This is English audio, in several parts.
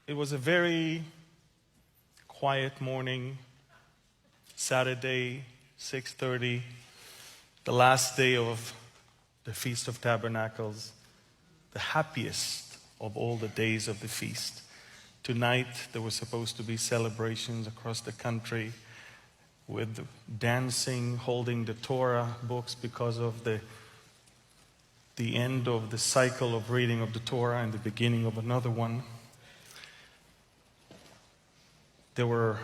It was a very quiet morning, Saturday, 6:30, the last day of the Feast of Tabernacles, the happiest of all the days of the feast. Tonight, there were supposed to be celebrations across the country with dancing, holding the Torah books because of the end of the cycle of reading of the Torah and the beginning of another one. There were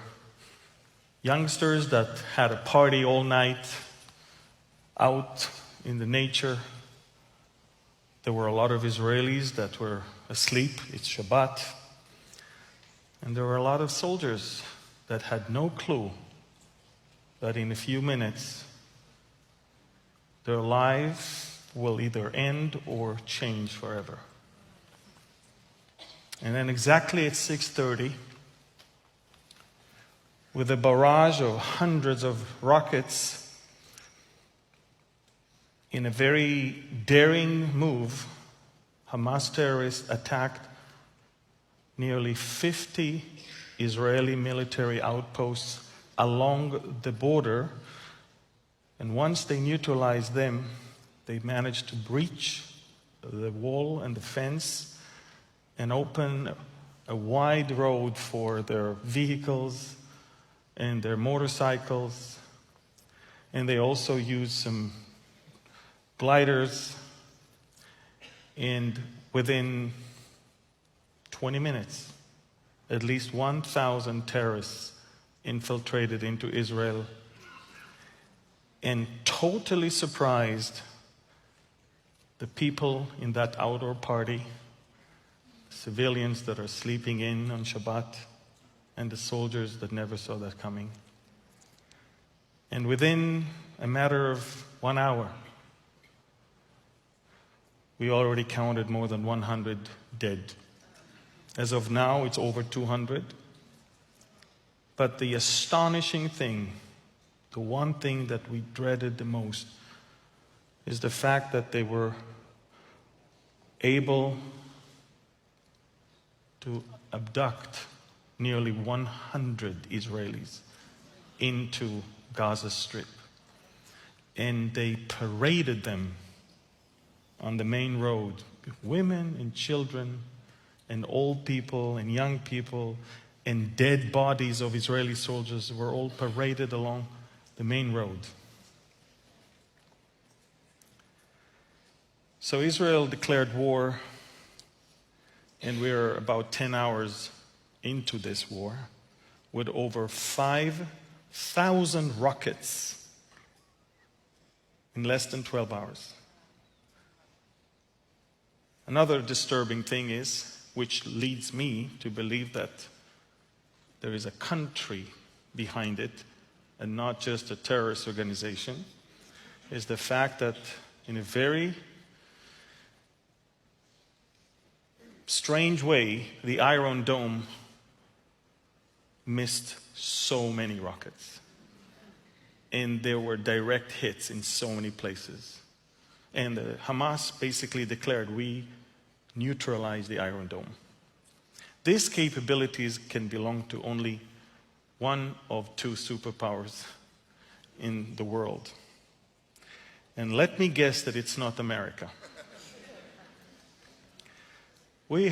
youngsters that had a party all night out in the nature. There were a lot of Israelis that were asleep. It's Shabbat. And there were a lot of soldiers that had no clue that in a few minutes their lives will either end or change forever. And then exactly at 6:30, with a barrage of hundreds of rockets, in a very daring move, Hamas terrorists attacked nearly 50 Israeli military outposts along the border. And once they neutralized them, they managed to breach the wall and the fence and open a wide road for their vehicles and their motorcycles. And they also used some gliders. And within 20 minutes, at least 1,000 terrorists infiltrated into Israel and totally surprised the people in that outdoor party, civilians that are sleeping in on Shabbat, and the soldiers that never saw that coming. And within a matter of 1 hour, we already counted more than 100 dead. As of now, it's over 200. But the astonishing thing, the one thing that we dreaded the most, is the fact that they were able to abduct nearly 100 Israelis into Gaza Strip. And they paraded them on the main road. Women and children and old people and young people and dead bodies of Israeli soldiers were all paraded along the main road. So Israel declared war, and we're about 10 hours into this war with over 5,000 rockets in less than 12 hours. Another disturbing thing is, which leads me to believe that there is a country behind it and not just a terrorist organization, is the fact that in a very strange way, the Iron Dome missed so many rockets. And there were direct hits in so many places. And Hamas basically declared, we neutralized the Iron Dome. These capabilities can belong to only one of two superpowers in the world. And let me guess that it's not America. We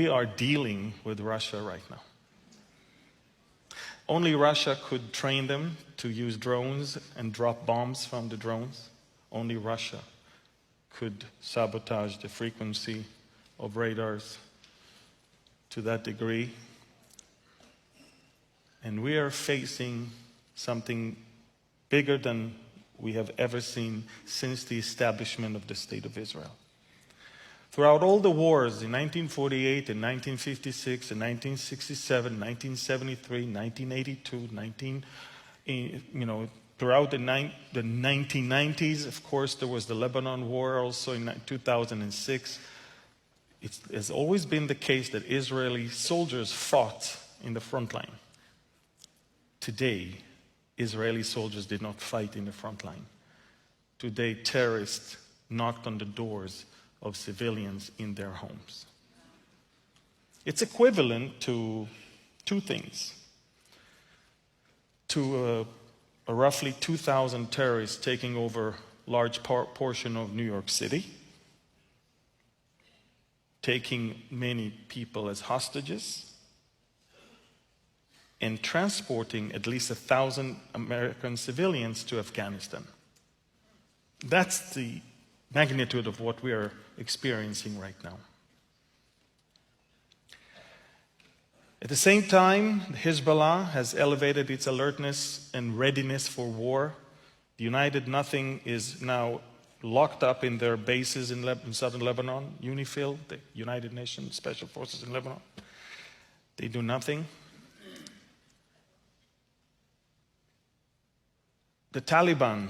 are dealing with Russia right now. Only Russia could train them to use drones and drop bombs from the drones. Only Russia could sabotage the frequency of radars to that degree. And we are facing something bigger than we have ever seen since the establishment of the State of Israel. Throughout all the wars in 1948 and 1956 and 1967, 1973, 1982, throughout the 1990s, of course, there was the Lebanon War also in 2006. It has always been the case that Israeli soldiers fought in the front line. Today, Israeli soldiers did not fight in the front line. Today, terrorists knocked on the doors of civilians in their homes. It's equivalent to two things. To a roughly 2,000 terrorists taking over a large portion of New York City, taking many people as hostages, and transporting at least 1,000 American civilians to Afghanistan. That's the magnitude of what we are experiencing right now. At the same time, Hezbollah has elevated its alertness and readiness for war. The United Nothing is now locked up in their bases in southern Lebanon, UNIFIL, the United Nations Special Forces in Lebanon. They do nothing. The Taliban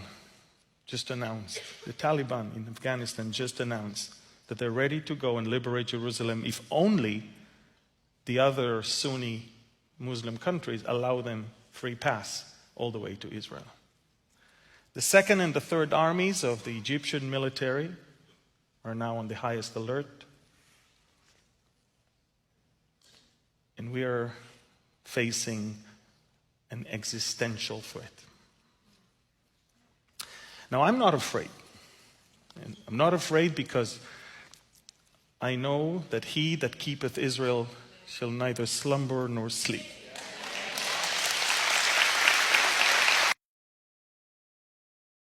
in Afghanistan just announced that they're ready to go and liberate Jerusalem if only the other Sunni Muslim countries allow them free pass all the way to Israel. The second and the third armies of the Egyptian military are now on the highest alert. And we are facing an existential threat. Now, I'm not afraid. And I'm not afraid because I know that he that keepeth Israel shall neither slumber nor sleep.